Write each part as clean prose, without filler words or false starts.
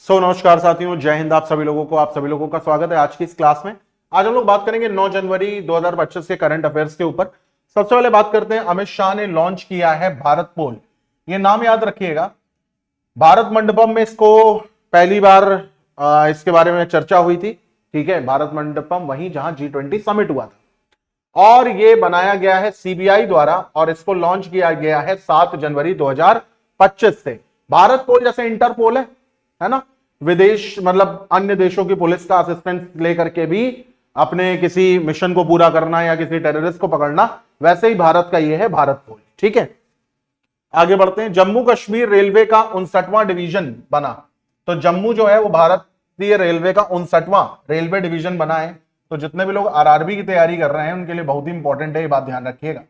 नमस्कार साथियों, जय हिंद। आप सभी लोगों का स्वागत है आज की इस क्लास में। आज हम लोग बात करेंगे 9 जनवरी 2025 के करंट अफेयर्स के ऊपर। सबसे पहले बात करते हैं, अमित शाह ने लॉन्च किया है भारत पोल। ये नाम याद रखिएगा। भारत मंडपम में इसको पहली बार इसके बारे में चर्चा हुई थी। ठीक है, भारत मंडपम वहीं जहां G20 समिट हुआ था और ये बनाया गया है सीबीआई द्वारा और इसको लॉन्च किया गया है 7 जनवरी 2025 से। भारत पोल जैसे इंटरपोल है ना, विदेश मतलब अन्य देशों की पुलिस का असिस्टेंस लेकर के भी अपने किसी मिशन को पूरा करना या किसी टेररिस्ट को पकड़ना, वैसे ही भारत का ये है भारत पोल। ठीक है, आगे बढ़ते हैं। जम्मू कश्मीर रेलवे का 59वां डिवीजन बना। तो जम्मू जो है वो भारतीय रेलवे का 59वां रेलवे डिवीजन बना है। तो जितने भी लोग आरआरबी की तैयारी कर रहे हैं उनके लिए बहुत ही इंपॉर्टेंट है, ये बात ध्यान रखिएगा।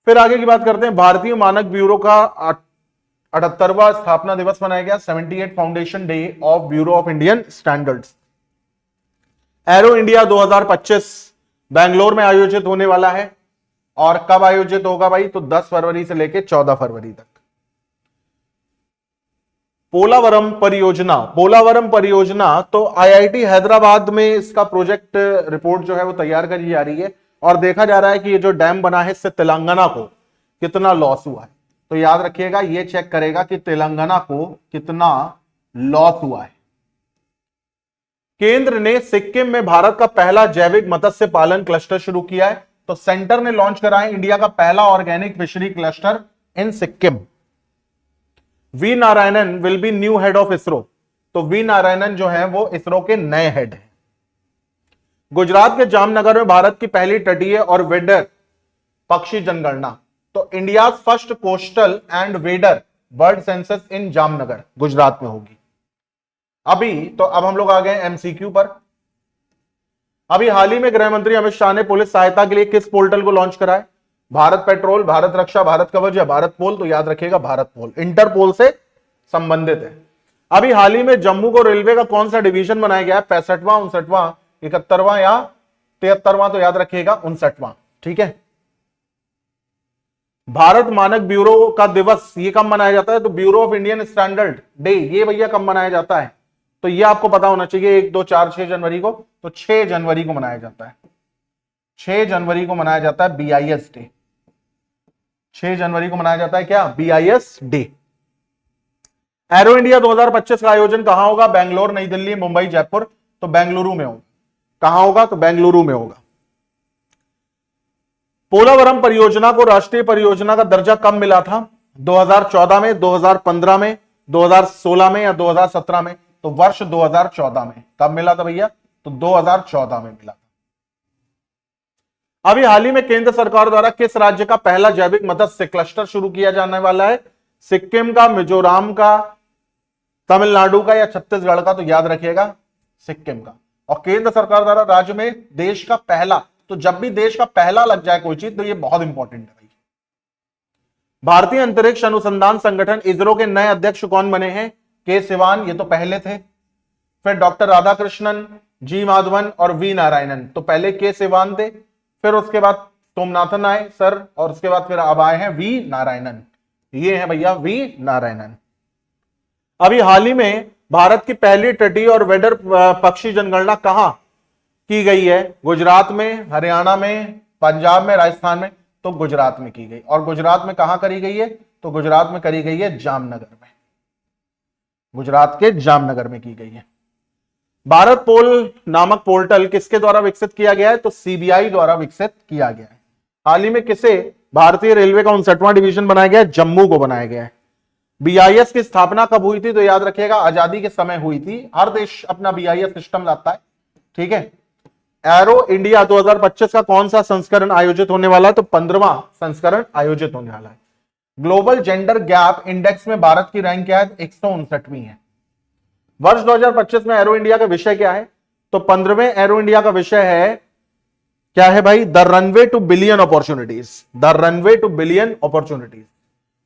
फिर आगे की बात करते हैं। भारतीय मानक ब्यूरो का 78वां स्थापना दिवस मनाया गया, 78 foundation day of bureau of Indian standards. Arrow India 2025 Bangalore में आयोजित होने वाला है। और कब आयोजित होगा भाई? तो 10 फरवरी से लेकर 14 फरवरी तक। पोलावरम परियोजना तो आईआईटी हैदराबाद में इसका प्रोजेक्ट रिपोर्ट जो है वो तैयार करी जा रही है और देखा जा रहा है कि ये जो डैम बना है इससे तेलंगाना को कितना लॉस हुआ है। तो याद रखिएगा, ये चेक करेगा कि तेलंगाना को कितना लॉस हुआ है। केंद्र ने सिक्किम में भारत का पहला जैविक मत्स्य पालन क्लस्टर शुरू किया है। तो सेंटर ने लॉन्च करा है इंडिया का पहला organic fishery cluster in Sikkim. V Narayanan will be new head of ISRO. तो वी नारायणन जो है वो इसरो के नए हेड हैं। गुजरात के जामनगर में भारत की पहली तटीय और वेडर पक्षी जनगणना। तो India first coastal and wader bird census in Jamnagar, Gujarat में होगी। अब हम लोग आ गए एमसीक्यू पर। अभी हाल ही में गृह मंत्री अमित शाह ने पुलिस सहायता के लिए किस पोर्टल को लॉन्च करा है? भारत पेट्रोल, भारत रक्षा, भारत कवच या भारत पोल? तो याद रखिएगा भारत पोल, इंटरपोल से संबंधित है। अभी हाल ही में जम्मू को रेलवे का कौन सा डिवीजन बनाया गया है? 65वां, 59वां, 71वां या 73वां? तो याद रखिएगा 59वां। ठीक है। भारत मानक ब्यूरो का दिवस ये कब मनाया जाता है? तो bureau of Indian standard day ये भैया कब मनाया जाता है? तो ये आपको पता होना चाहिए। 1, 2, 4, 6 जनवरी को। तो 6 जनवरी को मनाया जाता है। 6 जनवरी को मनाया जाता है बीआईएस डे। 6 जनवरी को मनाया जाता है क्या? BIS day. एरो इंडिया 2025 का आयोजन कहां होगा? बेंगलोर, नई दिल्ली, मुंबई, जयपुर? तो बेंगलुरु में होगा। कहां होगा? तो बेंगलुरु में होगा। पोलावरम परियोजना को राष्ट्रीय परियोजना का दर्जा कब मिला था? 2014 में, 2015 में, 2016 में या 2017 में? तो वर्ष 2014 में। कब मिला था भैया? तो 2014 में मिला था। अभी हाल ही में केंद्र सरकार द्वारा किस राज्य का पहला जैविक मत्स्य क्लस्टर शुरू किया जाने वाला है? सिक्किम का, मिजोरम का, तमिलनाडु का या छत्तीसगढ़ का? तो याद रखिएगा सिक्किम का। और केंद्र सरकार द्वारा राज्य में देश का पहला, तो जब भी देश का पहला लग जाए कोई चीज तो ये बहुत इंपॉर्टेंट है भाई। भारतीय अंतरिक्ष अनुसंधान संगठन इसरो के नए अध्यक्ष कौन बने हैं? के सिवान, ये तो पहले थे। फिर डॉक्टर राधाकृष्णन, जी माधवन और वी नारायणन। तो पहले के सिवान थे, फिर उसके बाद सोमनाथन आए सर, और उसके बाद फिर अब आए हैं वी नारायणन। ये है भैया वी नारायणन। अभी हाल ही में भारत की पहली तटीय और वेडर पक्षी जनगणना कहां की गई है? गुजरात में, हरियाणा में, पंजाब में, राजस्थान में? तो गुजरात में की गई। और गुजरात में कहां करी गई है? तो गुजरात में करी गई है जामनगर में। गुजरात के जामनगर में की गई है। भारत पोल नामक पोर्टल किसके द्वारा विकसित किया गया है? तो सीबीआई द्वारा विकसित किया गया है। हाल ही में किसे भारतीय रेलवे का 59वां डिवीजन बनाया गया है? जम्मू को बनाया गया है। बीआईएस की स्थापना कब हुई थी? तो याद रखिएगा आजादी के समय हुई थी। हर देश अपना बीआईएस सिस्टम लाता है। ठीक है। एरो इंडिया 2025 का कौन सा संस्करण आयोजित होने वाला है? तो 15वां संस्करण आयोजित होने वाला है। ग्लोबल जेंडर गैप इंडेक्स में भारत की रैंक क्या है? 159वीं है। वर्ष 2025 में एरो इंडिया का विषय क्या है? तो 15वें एरो इंडिया का विषय है क्या है भाई? The runway two billion opportunities. The runway two billion opportunities.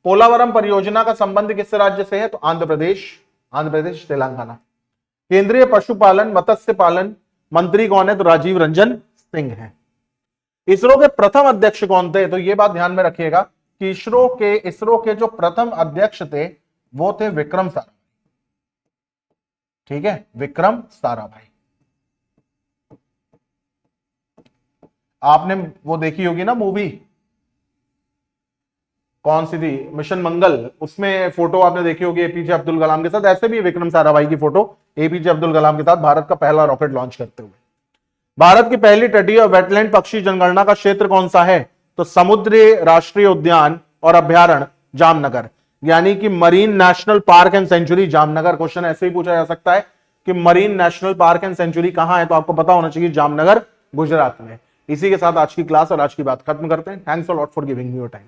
Polavaram परियोजना का संबंध किस राज्य से है? तो आंध्र प्रदेश, तेलंगाना। केंद्रीय पशुपालन मत्स्य पालन मंत्री कौन है? तो राजीव रंजन सिंह है। इसरो के प्रथम अध्यक्ष कौन थे? तो यह बात ध्यान में रखिएगा कि इसरो के जो प्रथम अध्यक्ष थे वो थे विक्रम साराभाई। ठीक है, विक्रम साराभाई। आपने वो देखी होगी ना मूवी, कौन सी थी, मिशन मंगल, उसमें फोटो आपने देखी होगी एपीजे अब्दुल कलाम के साथ। ऐसे भी विक्रम साराभाई की फोटो एपीजे अब्दुल कलाम के साथ, भारत का पहला रॉकेट लॉन्च करते हुए। भारत की पहली तटीय और वेटलैंड पक्षी जनगणना का क्षेत्र कौन सा है? तो समुद्री राष्ट्रीय उद्यान और अभ्यारण्य जामनगर, यानी कि marine national park and sanctuary Jamnagar. Question ऐसे ही पूछा जा सकता है कि marine national park and sanctuary कहां है, तो आपको पता होना चाहिए जामनगर, गुजरात में। इसी के साथ आज की क्लास और आज की बात खत्म करते हैं। Thanks a lot for giving me your time.